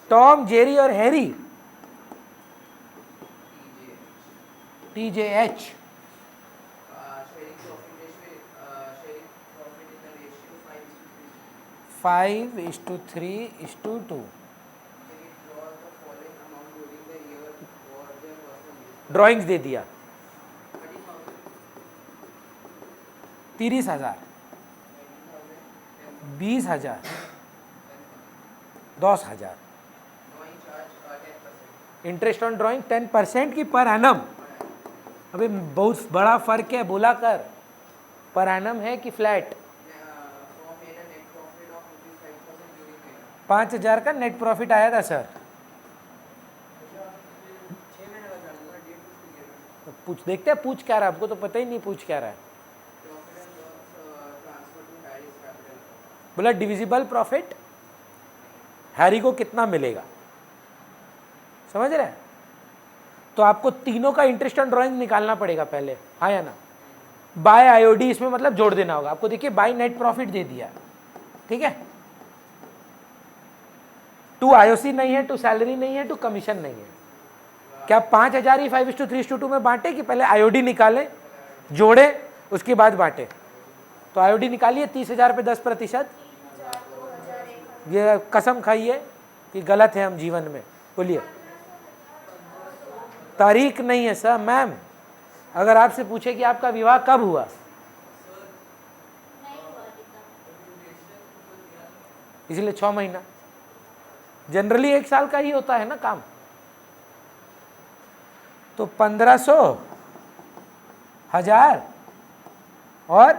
Tom, Jerry और Harry, TJH, 5:3:2. Drawings दे दिया 30,000, 20,000, 10,000. Interest on drawing 10% की पर एनम. अभी बहुत बड़ा फर्क है, बोला कर. पर एनम है कि फ्लैट. 5,000 का नेट प्रॉफिट आया था सर. पूछ देखते हैं पूछ क्या रहा है. आपको तो पता ही नहीं पूछ क्या रहा है. बोला डिविजिबल प्रॉफिट हैरी को कितना मिलेगा. समझ रहे हैं. तो आपको तीनों का इंटरेस्ट ऑन ड्राइंग निकालना पड़ेगा पहले. हाँ या ना. बाय आईओडी इसमें मतलब जोड़ देना होगा आपको. देखिए बाय नेट प्रॉफिट दे दिया. ठीक है. टू आईओसी नहीं है, टू सैलरी नहीं है, टू कमीशन नहीं है. क्या 5,000 ही 5:3:2 में बांटे कि पहले आईओडी निकाले, जोड़े, उसके बाद बांटे. तो आईओडी निकालिए 30,000 पे 10%. ये कसम खाइए कि गलत है हम जीवन में. बोलिए. तारीख नहीं है सर. मैम अगर आपसे पूछे कि आपका विवाह कब हुआ, इसलिए 6 महीना. जनरली 1 साल का ही होता है ना काम. तो 1,500, 1,000 और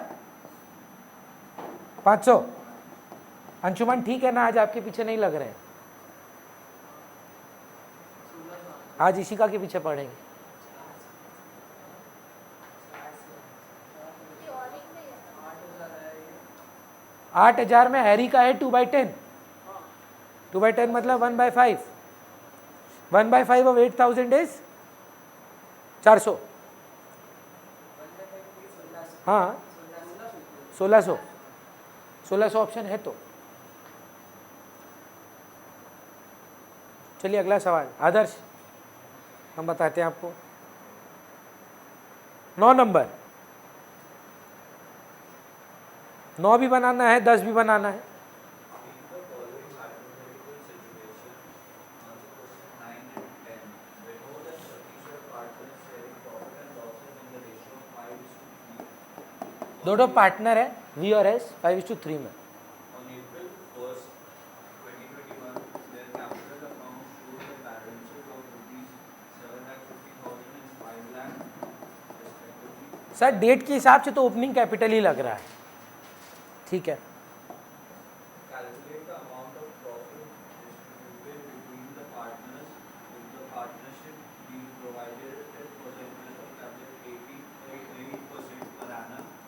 500. अंशुमन ठीक है ना. आज आपके पीछे नहीं लग रहे हैं. आज इशिका के पीछे पड़ेंगे. 8,000 में हैरी का है 2/10. 2/10 मतलब 1/5. 1/5 ऑफ 8,000 इज 400. हाँ 1,600. 1,600 ऑप्शन है. तो चलिए अगला सवाल. आदर्श हम बताते हैं आपको. 9 नंबर. 9 भी बनाना है, 10 भी बनाना है. दोनों पार्टनर है वी और एस 5:3 में. सर डेट के हिसाब से तो ओपनिंग कैपिटल ही लग रहा है. ठीक है.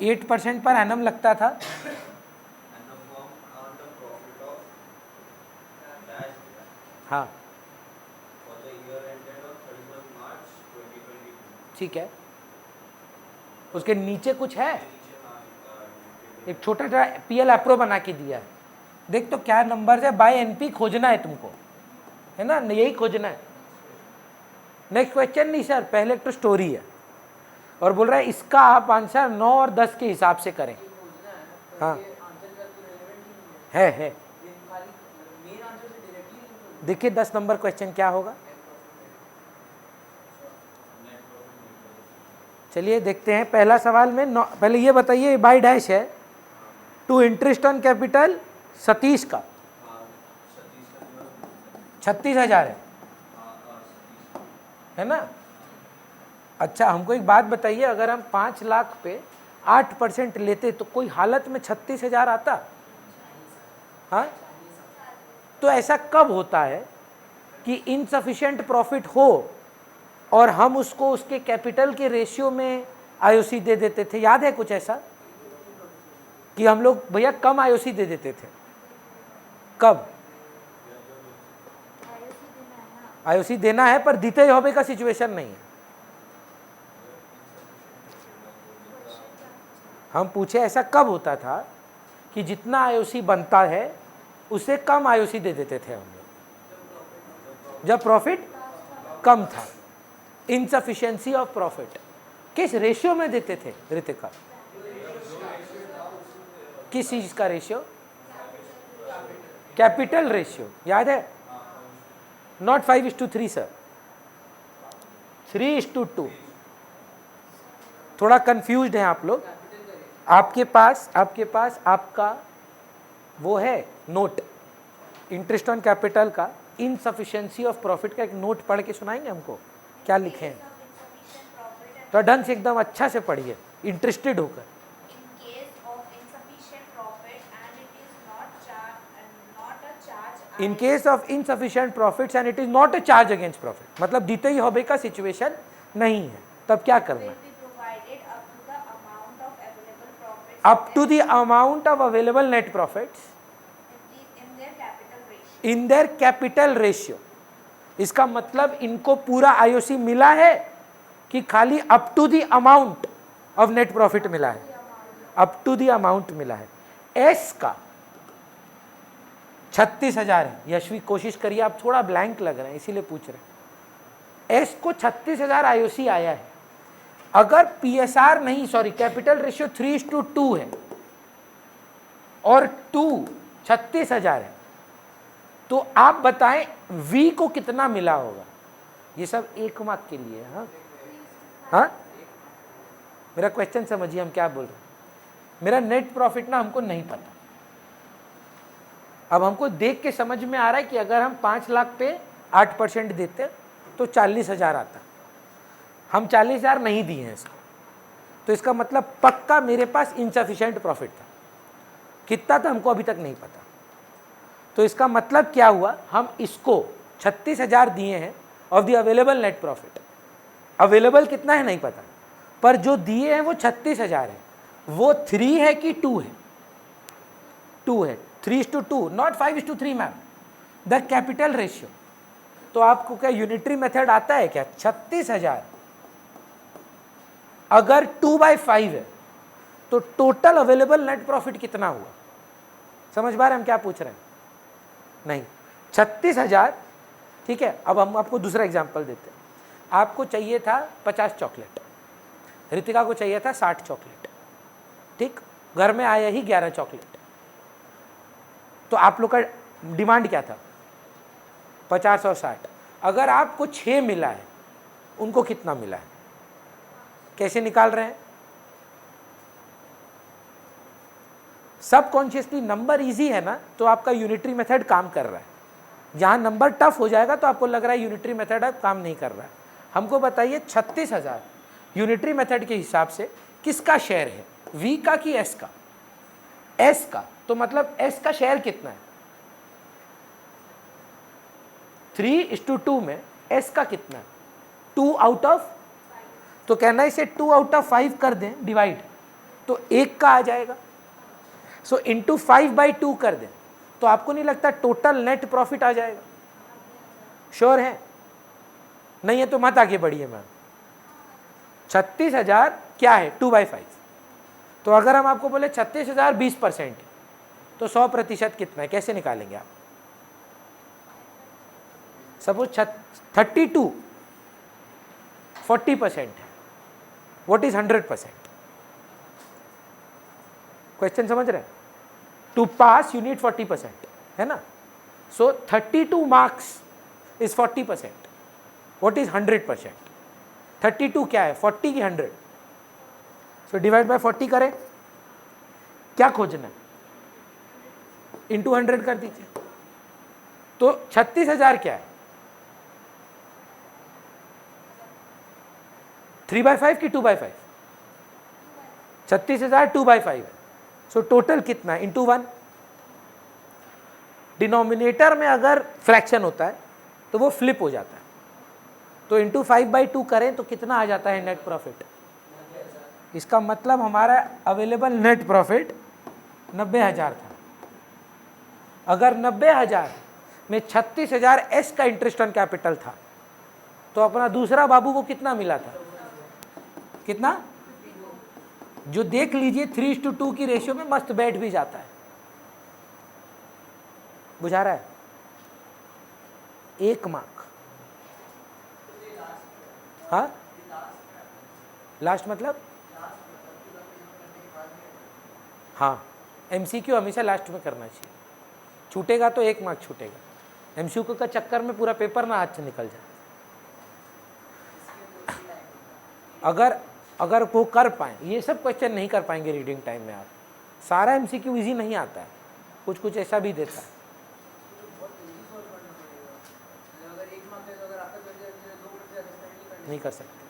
एट 8% पर एनम लगता था. हाँ ठीक है. उसके नीचे कुछ है. एक छोटा सा पीएल एप्रो बना के दिया है. देख तो क्या नंबर है. बाय एनपी खोजना है तुमको, है ना. यही खोजना है. नेक्स्ट क्वेश्चन नहीं सर. पहले तो स्टोरी है और बोल रहा है इसका आप आंसर 9 और 10 के हिसाब से करें. हाँ है. देखिए 10 नंबर क्वेश्चन क्या होगा. चलिए देखते हैं. पहला सवाल में पहले ये बताइए बाय डैश है to interest on capital Satish का 36,000 है ना. अच्छा हमको एक बात बताइए. अगर हम 5 लाख पे 8% लेते तो कोई हालत में 36,000 आता. हाँ तो ऐसा कब होता है कि इनसफिशिएंट प्रॉफिट हो और हम उसको उसके कैपिटल के रेशियो में आईओसी दे देते थे. याद है कुछ ऐसा कि हम लोग भैया कम आईओसी दे देते थे. कब आईओसी देना है पर दीते होबे का सिचुएशन नहीं है. हम पूछे ऐसा कब होता था कि जितना आईओसी बनता है उससे कम आईओसी दे देते थे हम लोग. जब प्रॉफिट कम था। इनसफिशिएंसी ऑफ प्रॉफिट किस रेशियो में देते थे रितिका? किस चीज का रेशियो? कैपिटल रेशियो, याद है? Not 5:3 sir, 3:2। थोड़ा कंफ्यूज्ड हैं आप लोग। आपके पास आपका वो है नोट, इंटरेस्ट ऑन कैपिटल का, इनसफिशिएंसी ऑफ प्रॉफिट का एक नोट पढ़ के सुनाएंगे हमको, क्या लिखे हैं? तो ढंग से एकदम अच्छा से पढ़िए, इंटरेस्टेड होकर। In case of insufficient profits and it is not a charge against profit, मतलब दीते ही होबे का सिचुएशन नहीं है, तब क्या करना है? Up to the amount of available net profits in their capital ratio. इसका मतलब इनको पूरा आईओसी मिला है कि खाली up to the amount of net profit मिला है? अप टू द अमाउंट मिला है। एस का 36,000 है। यशवी कोशिश करिए, आप थोड़ा ब्लैंक लग रहे हैं इसीलिए पूछ रहे हैं। एस को 36,000 आईओसी आया है। अगर पीएसआर नहीं, सॉरी, कैपिटल रेशियो 3:2 है और 2 36,000 है, तो आप बताएं वी को कितना मिला होगा? ये सब 1 मार्क के लिए। हाँ, मेरा क्वेश्चन समझिए हम क्या बोल रहे हैं। मेरा नेट प्रॉफिट ना हमको नहीं पता। अब हमको देख के समझ में आ रहा है कि अगर हम 5 लाख पे 8% देते तो 40,000 आता। हम 40,000 नहीं दिए हैं इसको, तो इसका मतलब पक्का मेरे पास इनसफिशिएंट प्रॉफिट था। कितना था हमको अभी तक नहीं पता। तो इसका मतलब क्या हुआ? हम इसको 36,000 दिए हैं of the available net profit. Available कितना है नहीं पता, पर जो दिए हैं वो 36,000 है। वो 3 है कि 2 है? 2 है। 3:2, not 5:3 ma'am, the capital ratio. तो आपको क्या यूनिटरी मेथड आता है क्या? 36,000 अगर 2/5 है तो टोटल अवेलेबल नेट प्रॉफिट कितना हुआ? समझ पा रहे हैं हम क्या पूछ रहे हैं? नहीं, 36,000। ठीक है, अब हम आपको दूसरा एग्जांपल देते हैं। आपको चाहिए था 50 चॉकलेट, रितिका को चाहिए था 60 चॉकलेट। ठीक, घर में आया ही 11 चॉकलेट। तो आप लोग का डिमांड क्या था? 50 और 60। अगर आपको 6 मिला है, उनको कितना मिला है? कैसे निकाल रहे हैं? सबकॉन्शियसली नंबर इजी है ना, तो आपका यूनिटरी मेथड काम कर रहा है। जहां नंबर टफ हो जाएगा तो आपको लग रहा है यूनिटरी मेथड अब काम नहीं कर रहा है। हमको बताइए 36,000 यूनिटरी मेथड के हिसाब से किसका शेयर है? वी का कि एस का? एस का। तो मतलब एस का शेयर कितना है? 3:2 में एस का कितना है? 2 आउट ऑफ, तो कहना इसे 2 आउट ऑफ 5 कर दें डिवाइड, तो 1 का आ जाएगा। सो इंटू 5/2 कर दें, तो आपको नहीं लगता टोटल नेट प्रॉफिट आ जाएगा? श्योर है? नहीं है तो मत आगे बढ़िए मैम। 36,000 क्या है? 2/5। तो अगर हम आपको बोले 36,000 20% तो 100% कितना है? कैसे निकालेंगे आप? सपोज 32 40% है। What is 100%? क्वेश्चन समझ रहे हैं? टू पास यू नीड 40%, है ना? सो 32 मार्क्स इज 40%। What is 100%? 32 क्या है? 40 की 100? सो डिवाइड बाय 40 करें। क्या खोजना है? इंटू 100 कर दीजिए। तो 36,000 क्या है? 3/5 की 2/5? 36,000 2/5 है। सो टोटल कितना है? इंटू 1। डिनोमिनेटर में अगर फ्रैक्शन होता है तो वो फ्लिप हो जाता है। तो इंटू 5/2 करें तो कितना आ जाता है नेट प्रॉफिट? इसका मतलब हमारा अवेलेबल नेट प्रॉफिट 90,000 था। अगर 90,000 में 36,000 एस का इंटरेस्ट ऑन कैपिटल था, तो अपना दूसरा बाबू को कितना मिला था? कितना? जो देख लीजिए 3:2 की रेशियो में मस्त बैठ भी जाता है। बुझा रहा है? 1 मार्क। हाँ, लास्ट मतलब हाँ, MCQ हमेशा लास्ट में करना चाहिए, छूटेगा तो 1 मार्क छूटेगा। MCQ का चक्कर में पूरा पेपर ना हाथ से निकल जाए। अगर वो कर पाए, ये सब क्वेश्चन नहीं कर पाएंगे रीडिंग टाइम में आप, सारा MCQ इजी नहीं आता है, कुछ कुछ ऐसा भी देता है। नहीं कर सकते,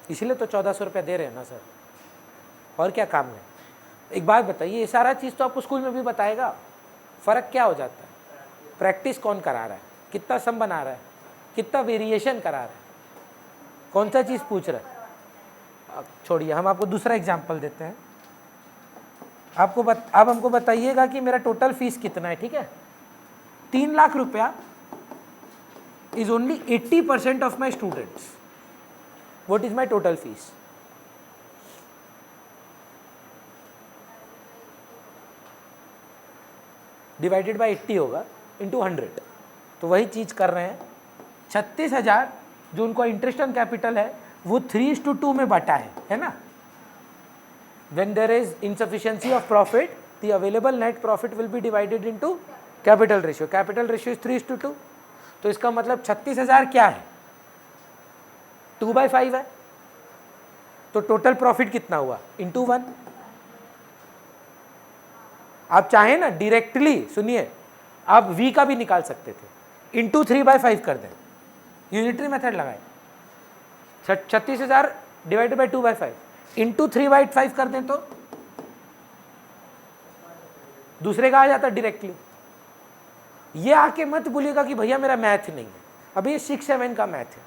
इसलिए तो 1400 रुपया दे रहे हैं ना सर, और क्या काम है। एक बात बताइए, ये सारा चीज़ तो आपको स्कूल में भी बताएगा, फ़र्क क्या हो जाता है? प्रैक्टिस कौन करा रहा है, कितना सम बना रहा है, कितना वेरिएशन करा रहा है, कौन सा चीज़ पूछ रहा है। अब छोड़िए, हम आपको दूसरा एग्जाम्पल देते हैं। अब हमको बताइएगा कि मेरा टोटल फीस कितना है, ठीक है। 3 लाख रुपया is only 80% of my students. What is my total fees? Divided by 80 होगा into 100, तो वही चीज़ कर रहे हैं। 36,000 जो उनको इंटरेस्ट ऑन कैपिटल है वो 3:2 में बटा है ना। When there is insufficiency of profit, the available net profit will be divided into capital ratio. Capital ratio is 3:2, तो इसका मतलब 36,000 क्या है, 2/5 है, तो टोटल प्रॉफिट कितना हुआ, into 1। आप चाहें ना डायरेक्टली, सुनिए, आप v का भी निकाल सकते थे, into 3/5 कर दें, यूनिटरी मेथड लगाए। 36,000 डिवाइडेड बाई 2/5 into 3/5 कर दें तो दूसरे का आ जाता डायरेक्टली। ये आके मत बोलिएगा कि भैया मेरा मैथ नहीं है, अभी ये 6-7 का मैथ है,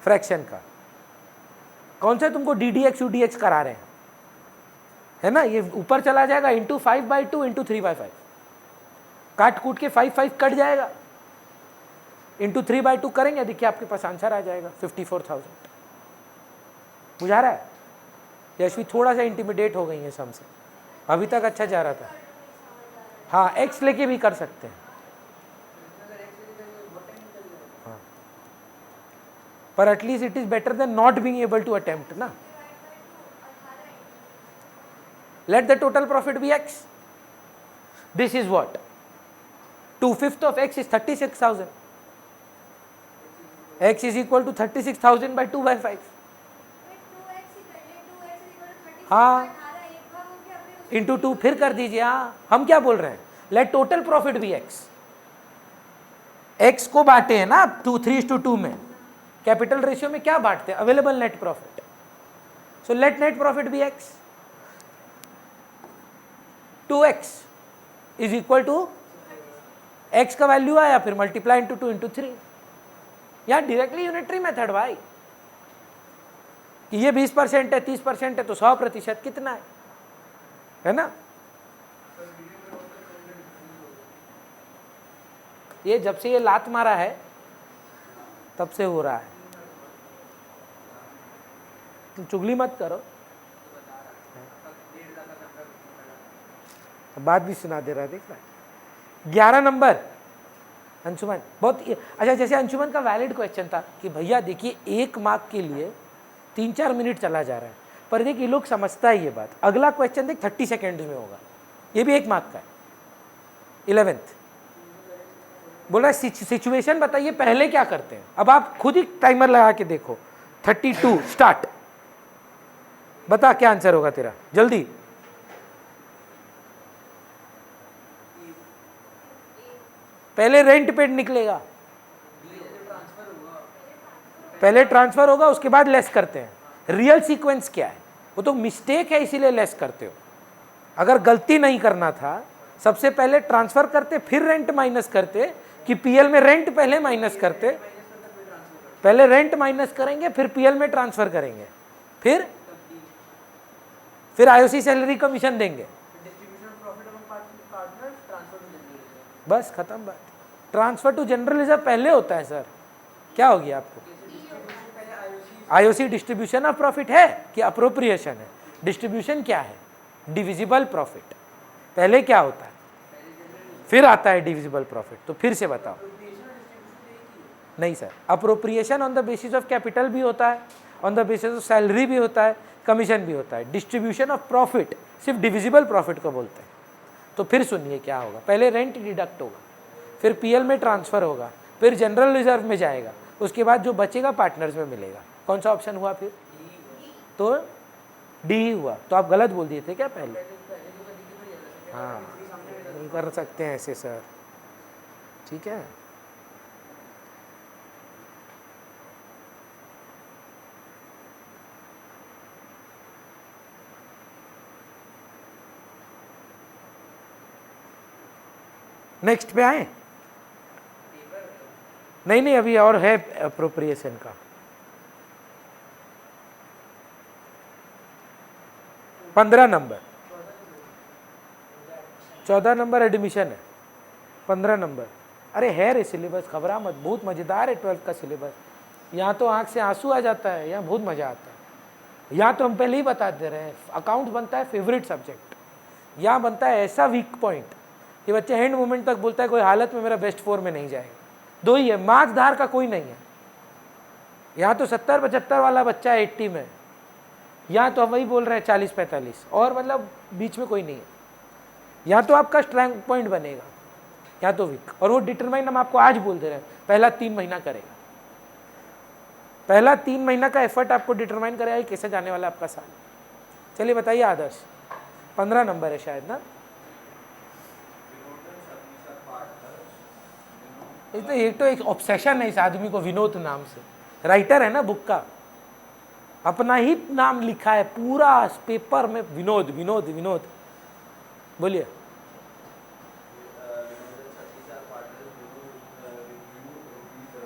फ्रैक्शन का। कौन सा तुमको DDX UDX करा रहे हैं, है ना। ये ऊपर चला जाएगा into 5/2 into 3/5, काट कूट के 5 कट जाएगा, into 3/2 करेंगे, देखिए आपके पास आंसर आ जाएगा 54,000। बुझा रहा है। यशवी थोड़ा सा इंटिमिडेट हो गई है सम से, अभी तक अच्छा जा रहा था। हाँ, एक्स लेके भी कर सकते हैं, हाँ, पर at least it is better than not being able to attempt ना। Let the total profit be x, this is what, 2/5 of x is 36,000, x is equal to 36,000 by 2/5। हाँ, इंटू 2 फिर कर दीजिए। हाँ, हम क्या बोल रहे हैं, let total profit be x को बांटे हैं ना 3:2 में, कैपिटल रेशियो में क्या बांटते हैं, available net profit. So let net profit be x, 2x is equal to x का वैल्यू आया, फिर मल्टीप्लाई इंटू 2 इंटू 3। यहाँ डायरेक्टली यूनिटरी मेथड भाई, कि ये 20% है, 30% है, तो 100% कितना है ना। ये जब से ये लात मारा है तब से हो रहा है, तुम चुगली मत करो, बात भी सुना दे रहा है, देख रहा है। 11 नंबर अंशुमन, बहुत अच्छा। जैसे अंशुमन का वैलिड क्वेश्चन था कि भैया देखिए 1 मार्क के लिए 3-4 मिनट चला जा रहा है, पर देखिए लोग समझता है ये बात। अगला क्वेश्चन देख 30 सेकेंड में होगा, ये भी 1 मार्क का है, 11th। बोला सिचुएशन बताइए पहले क्या करते हैं। अब आप खुद ही टाइमर लगा के देखो, 32 स्टार्ट, बता क्या आंसर होगा तेरा, जल्दी। पहले रेंट पेड निकलेगा, पहले ट्रांसफर होगा, उसके बाद लेस करते हैं। रियल सीक्वेंस क्या है, वो तो मिस्टेक है इसीलिए लेस करते हो। अगर गलती नहीं करना था, सबसे पहले ट्रांसफर करते, फिर रेंट माइनस करते, कि पीएल में रेंट पहले माइनस करते, पहले रेंट माइनस करेंगे, फिर पीएल में ट्रांसफर करेंगे, फिर आईओसी सैलरी कमीशन देंगे, बस खत्म बात। ट्रांसफर टू जनरल रिजर्व पहले होता है सर, क्या हो गया आपको। आईओसी डिस्ट्रीब्यूशन ऑफ प्रॉफिट है कि अप्रोप्रिएशन है। डिस्ट्रीब्यूशन क्या है, डिविजिबल प्रॉफिट। पहले क्या होता है, फिर आता है डिविजिबल प्रॉफिट। तो फिर से बताओ, नहीं sir, appropriation on the basis of capital भी होता है, on the basis of salary भी होता है, कमीशन भी होता है। डिस्ट्रीब्यूशन ऑफ प्रॉफिट सिर्फ डिविजिबल प्रॉफिट को बोलते हैं। तो फिर सुनिए क्या होगा, पहले रेंट डिडक्ट होगा, फिर पीएल में ट्रांसफ़र होगा, फिर जनरल रिजर्व में जाएगा, उसके बाद जो बचेगा पार्टनर्स में मिलेगा। कौन सा ऑप्शन हुआ फिर? तो डी हुआ। तो आप गलत बोल दिए थे क्या पहले? हाँ, नहीं कर सकते हैं ऐसे सर, ठीक है। नेक्स्ट पे आए? नहीं, अभी और है अप्रोप्रिएशन का। 15 नंबर, 14 नंबर एडमिशन है, 15 नंबर। अरे है रे सिलेबस, घबरा मत, बहुत मज़ेदार है 12th का सिलेबस। यहाँ तो आँख से आंसू आ जाता है, यहाँ बहुत मज़ा आता है। यहाँ तो हम पहले ही बता दे रहे हैं, अकाउंट बनता है फेवरेट सब्जेक्ट, यहाँ बनता है ऐसा वीक पॉइंट कि बच्चे एंड मोमेंट तक बोलता है कोई हालत में मेरा बेस्ट 4 में नहीं जाएगा। दो ही है, मार्क्सधार का कोई नहीं है। यहाँ तो 70-75 वाला बच्चा है 80 में, यहाँ तो हम वही बोल रहे हैं 40-45, और मतलब बीच में कोई नहीं है। यहाँ तो आपका स्ट्रैंग पॉइंट बनेगा, यहाँ तो वीक। और वो डिटरमाइन हम आपको आज बोल दे रहे हैं, पहला 3 महीना करेगा। पहला 3 महीना का एफर्ट आपको डिटरमाइन करेगा कि कैसे जाने वाला आपका साल। चलिए बताइए आदर्श, 15 नंबर है शायद ना? एक तो एक ऑब्सेशन है इस आदमी को विनोद नाम से, राइटर है ना बुक का, अपना ही नाम लिखा है पूरा पेपर में, विनोद विनोद विनोद। बोलिए।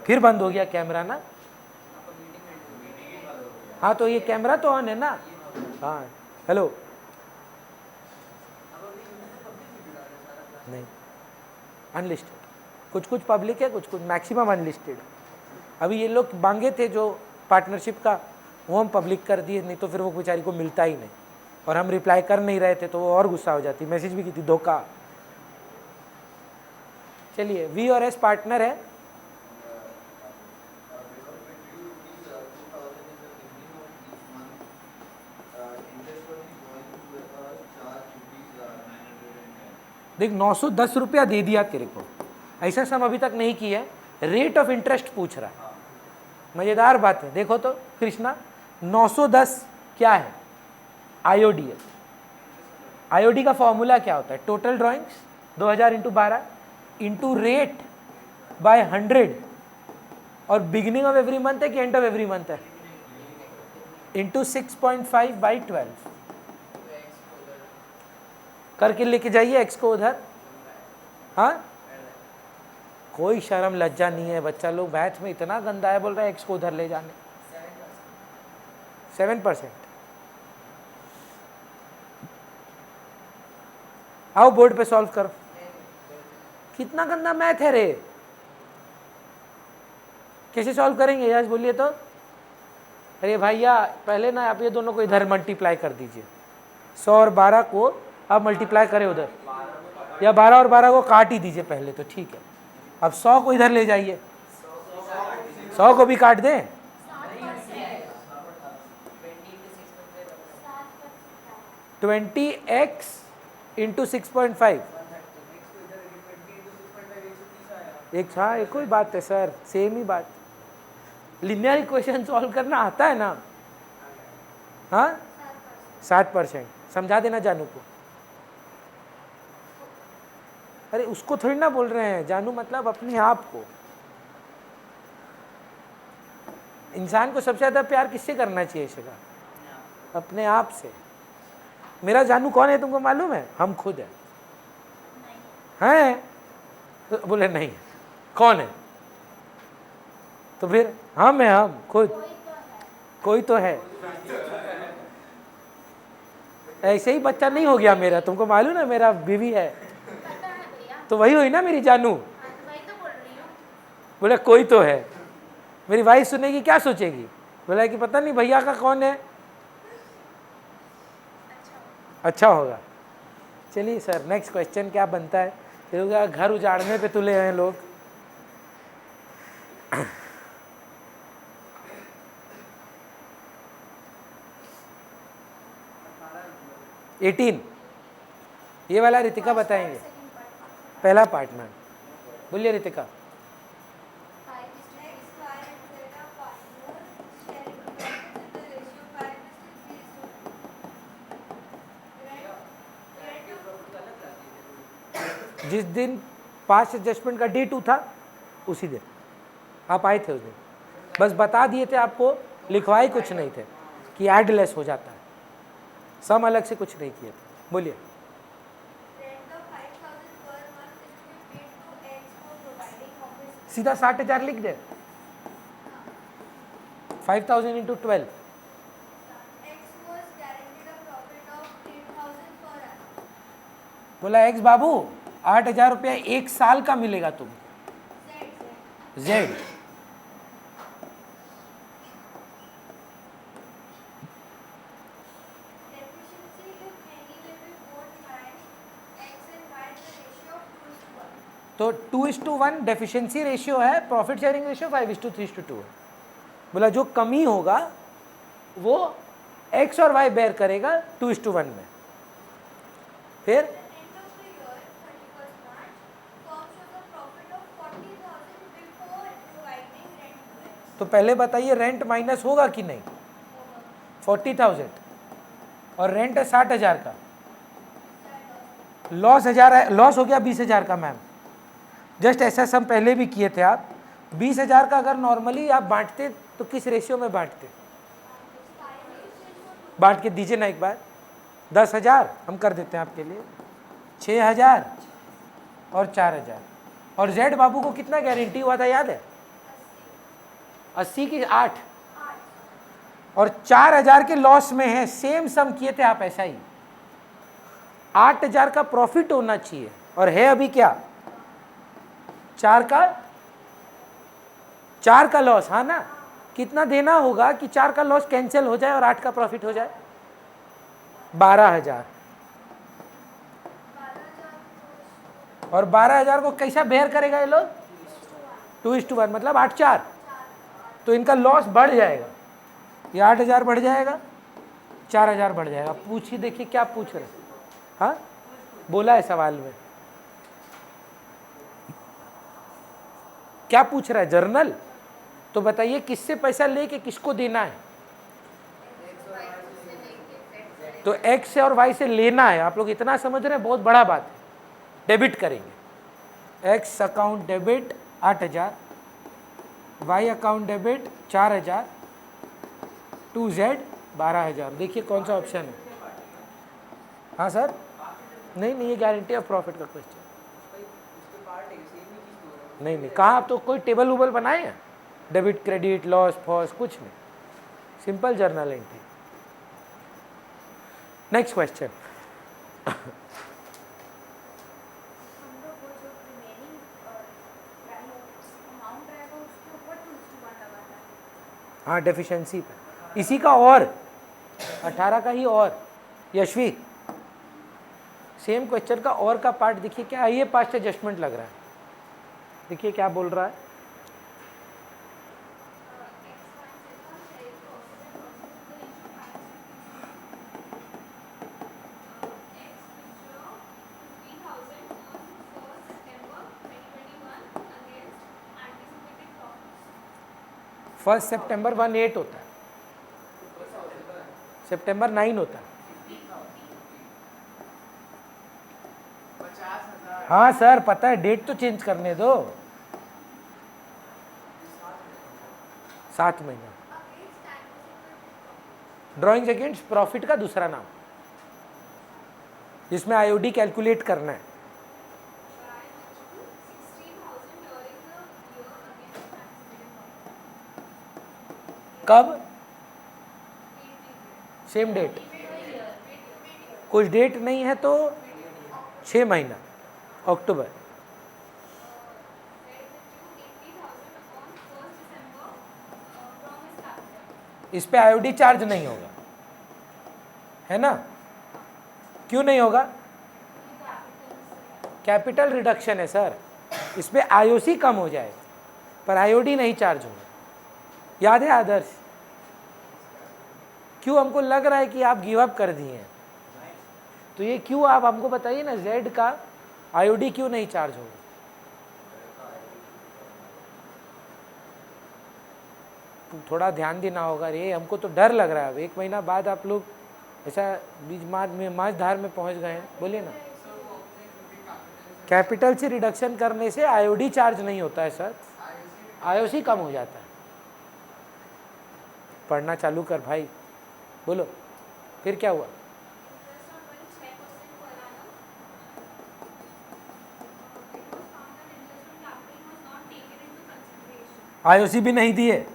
फिर बंद हो गया कैमरा ना? हाँ तो ये कैमरा तो ऑन है ना? हाँ हेलो, नहीं अनलिस्टेड, कुछ पब्लिक है, कुछ मैक्सिमम अनलिस्टेड। अभी ये लोग मांगे थे जो पार्टनरशिप का, वो हम पब्लिक कर दिए, नहीं तो फिर वो बेचारी को मिलता ही नहीं, और हम रिप्लाई कर नहीं रहे थे तो वो और गुस्सा हो जाती, मैसेज भी की थी, धोखा। चलिए, वी और एस पार्टनर है। देख 910 रुपया दे दिया तेरे को, ऐसा सम अभी तक नहीं किया है, रेट ऑफ इंटरेस्ट पूछ रहा है। मज़ेदार बात है, देखो तो कृष्णा, 910 क्या है? आईओडी है। आईओडी का फॉर्मूला क्या होता है? Total drawings 2000 into 12 into rate by 100, और बिगिनिंग ऑफ एवरी मंथ है कि एंड ऑफ एवरी मंथ है, इंटू 6.5 बाई 12। करके लेके जाइए एक्स को उधर। हाँ, कोई शर्म लज्जा नहीं है, बच्चा लोग मैथ में इतना गंदा है, बोल रहा है एक्स को उधर ले जाने। 7%। आओ बोर्ड पे सॉल्व करो। कितना गंदा मैथ है रे, कैसे सॉल्व करेंगे यार, बोलिए तो। अरे भैया पहले ना आप ये दोनों को इधर मल्टीप्लाई कर दीजिए, 100 और 12 को आप मल्टीप्लाई करें उधर, या 12 और 12 को काट ही दीजिए पहले तो, ठीक है। अब 100 को इधर ले जाइए, 100 को भी काट दें, 20x इंटू 6.5, एक, हाँ एक ही बात है सर, सेम ही बात। लिनियर इक्वेशन सॉल्व करना आता है ना? हाँ 7%, समझा देना जानू को। अरे उसको थोड़ी ना बोल रहे हैं, जानू मतलब अपने आप को। इंसान को सबसे ज़्यादा प्यार किससे करना चाहिए शिखा? अपने आप से। मेरा जानू कौन है तुमको मालूम है? हम खुद हैं। तो बोले नहीं, कौन है? तो फिर हम हैं, हम खुद, कोई तो है। ऐसे ही बच्चा नहीं हो गया मेरा, तुमको मालूम है मेरा बीवी है, तो वही हुई ना मेरी जानू। बोले कोई तो है। मेरी वाइफ सुनेगी क्या सोचेगी? बोला कि पता नहीं भैया का कौन है, अच्छा होगा। चलिए सर नेक्स्ट क्वेश्चन क्या बनता है? घर उजाड़ने पे तुले हैं लोग। 18। ये वाला रितिका बताएंगे। पहला पार्ट मैम बोलिए रितिका। जिस दिन पास्ट एडजस्टमेंट का डे 2 था उसी दिन आप आए थे उस दिन, बस बता दिए थे आपको, लिखवाए कुछ नहीं थे कि ऐड लेस हो जाता है, सम अलग से कुछ नहीं किए थे। बोलिए। सीधा 60,000 लिख दे। 5,000 इंटू 12। बोला एक्स बाबू 8,000 रुपया एक साल का मिलेगा तुमको। जेड तो 2:1 डेफिशिएंसी रेशियो है, प्रॉफिट शेयरिंग रेशियो 5:3:2 है। बोला जो कमी होगा वो एक्स और वाई बेयर करेगा 2:1 में। फिर तो पहले बताइए रेंट माइनस होगा कि नहीं? 40,000 और रेंट है 60,000 का, लॉस 1000 है, लॉस हो गया 20,000 का मैम। जस्ट ऐसा सम पहले भी किए थे आप। 20,000 का अगर नॉर्मली आप बांटते तो किस रेशियो में बांटते? बांट के दीजिए ना एक बार। 10,000 हम कर देते हैं आपके लिए, 6,000 और 4,000। और जेड बाबू को कितना गारंटी हुआ था याद है? 80 की 8 और 4,000 के लॉस में है। सेम सम किए थे आप ऐसा ही। 8,000 का प्रॉफिट होना चाहिए और है अभी क्या? 4 का लॉस। हाँ ना, कितना देना होगा कि 4 का लॉस कैंसिल हो जाए और 8 का प्रॉफिट हो जाए? 12,000। और 12,000 को कैसा बेयर करेगा ये लोग? 2:1 मतलब 8/4। तो इनका लॉस बढ़ जाएगा, ये 8,000 बढ़ जाएगा, 4,000 बढ़ जाएगा। पूछिए देखिए क्या पूछ रहे हैं। हाँ बोला है सवाल में, क्या पूछ रहा है? जर्नल। तो बताइए किससे पैसा लेके किसको देना है? तो एक्स से और वाई से लेना है। आप लोग इतना समझ रहे हैं, बहुत बड़ा बात है। डेबिट करेंगे, X account debit 8,000, Y account debit 4,000, to Z 12,000। देखिए कौन सा ऑप्शन है। हाँ सर, नहीं ये गारंटी ऑफ प्रॉफिट का क्वेश्चन नहीं। कहाँ आप तो कोई टेबल उबल बनाए हैं? डेबिट क्रेडिट लॉस फॉस कुछ नहीं, simple journal entry. Next question. हाँ डेफिशिएंसी पे इसी का और 18 का ही और। यशवी सेम क्वेश्चन का और का पार्ट देखिए क्या है। ये पास्ट एडजस्टमेंट लग रहा है, देखिए क्या बोल रहा है। फर्स्ट सितंबर 1/8 होता है, सितंबर 9 होता है। हाँ सर पता है, डेट तो चेंज करने दो। 7 महीना। ड्रॉइंग अगेंस्ट प्रॉफिट का दूसरा नाम, जिसमें आईओडी कैलकुलेट करना है। कब? Same date. कुछ डेट नहीं है तो 6 महीना, अक्टूबर। इस पे आईओडी चार्ज नहीं होगा, है ना? क्यों नहीं होगा? कैपिटल रिडक्शन है सर, इस पे आईओसी कम हो जाएगा पर आईओडी नहीं चार्ज होगा। याद है आदर्श? क्यों हमको लग रहा है कि आप गिव अप कर दिए हैं? तो ये क्यों, आप हमको बताइए ना, Z का IOD क्यों नहीं चार्ज होगा? थोड़ा ध्यान देना होगा रे, हमको तो डर लग रहा है। अब 1 महीना बाद आप लोग ऐसा बीच माझ धार में पहुंच गए हैं। बोलिए ना। कैपिटल से रिडक्शन करने से IOD चार्ज नहीं होता है सर, IOC कम हो जाता है। पढ़ना चालू कर भाई, बोलो फिर क्या हुआ? IOC भी नहीं दिए?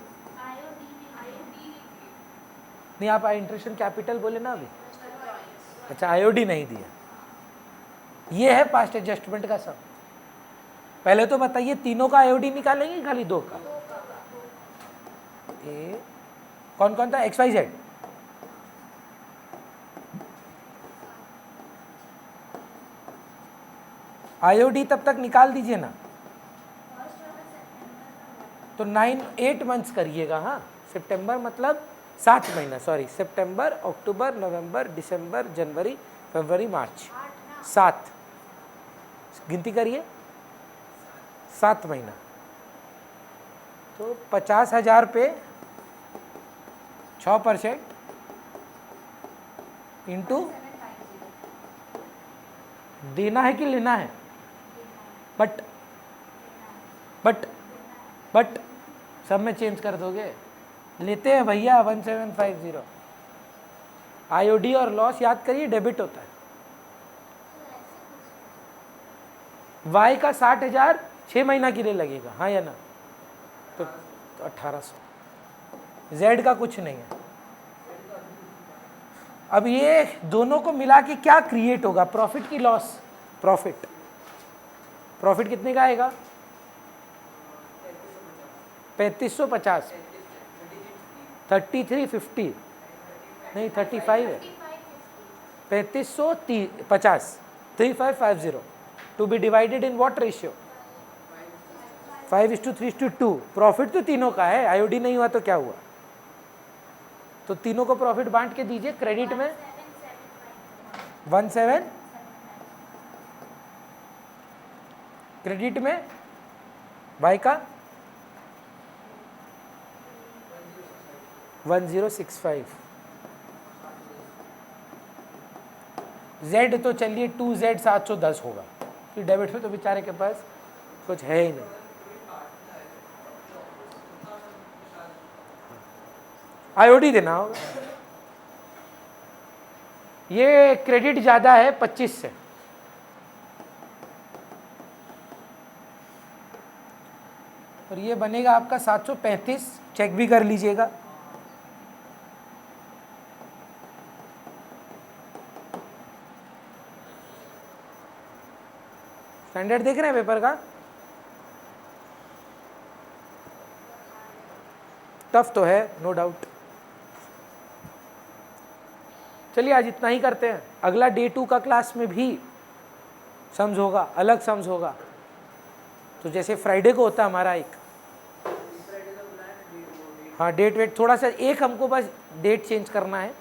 नहीं, आप इंटरेस्ट इन कैपिटल बोले ना अभी। अच्छा, IOD नहीं दिया, ये है पास्ट एडजस्टमेंट का सब। पहले तो बताइए तीनों का IOD निकालेंगे खाली 2 का? कौन कौन था? XYZ। IOD तब तक निकाल दीजिए ना। तो 8 मंथ्स करिएगा। हाँ, सितंबर मतलब 7 महीना, सॉरी, सितंबर, अक्टूबर, नवंबर, दिसंबर, जनवरी, फरवरी, मार्च, 7 गिनती करिए, 7 महीना। तो 50,000 पे 6% इंटू, देना है कि लेना है? बट सब में चेंज कर दोगे? लेते हैं भैया 1750। IOD और लॉस याद करिए, डेबिट होता है। Y का 60,000 6 महीना के लिए लगेगा, हाँ या ना? तो 1800। Z का कुछ नहीं है। अब ये दोनों को मिला के क्या क्रिएट होगा? प्रॉफिट की लॉस? प्रॉफिट कितने का आएगा? 3550, 3350, नहीं 35 है, 3550, 3550 to be divided in what ratio? 5:3:2। Profit तो तीनों का है, IOD नहीं हुआ तो क्या हुआ? तो तीनों को प्रॉफिट बांट के दीजिए। क्रेडिट में 17, क्रेडिट में Y का 1065। Z तो चलिए 2Z 710 होगा, कि डेबिट में तो बेचारे के पास कुछ है ही नहीं। IOD देना होगा। ये क्रेडिट ज़्यादा है 25 से, और ये बनेगा आपका 735। चेक भी कर लीजिएगा। स्टैंडर्ड देख रहे हैं पेपर का? टफ तो है, नो डाउट। चलिए आज इतना ही करते हैं। अगला Day 2 का क्लास में भी सम्स होगा, अलग सम्स होगा। तो जैसे फ्राइडे को होता है हमारा एक, हाँ, डेट वेट थोड़ा सा, एक हमको बस डेट चेंज करना है,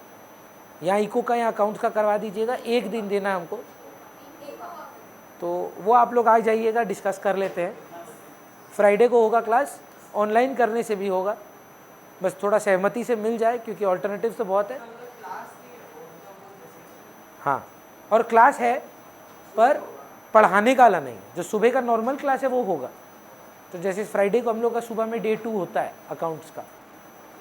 या इको का या अकाउंट्स का करवा दीजिएगा, 1 दिन देना है हमको। तो वो आप लोग आ जाइएगा, डिस्कस कर लेते हैं। फ्राइडे को होगा क्लास, ऑनलाइन करने से भी होगा, बस थोड़ा सहमति से मिल जाए, क्योंकि ऑल्टरनेटिव तो बहुत है। हाँ, और क्लास है पर पढ़ाने का वाला नहीं, जो सुबह का नॉर्मल क्लास है वो होगा। तो जैसे फ्राइडे को हम लोग का सुबह में Day 2 होता है अकाउंट्स का,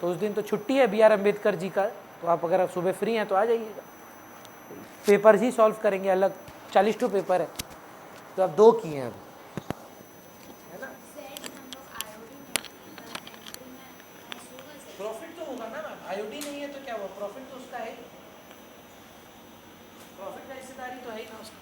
तो उस दिन तो छुट्टी है BR अम्बेडकर जी का, तो आप अगर आप सुबह फ्री हैं तो आ जाइएगा। पेपर ही सॉल्व करेंगे अलग, 40 पेपर है, तो आप 2 किए हैं अभी, है ना? प्रॉफिट तो होगा ना, IOD नहीं है तो क्या हुआ? प्रॉफिट तो उसका है, प्रॉफिट का हिस्सेदारी तो है ही ना उसका।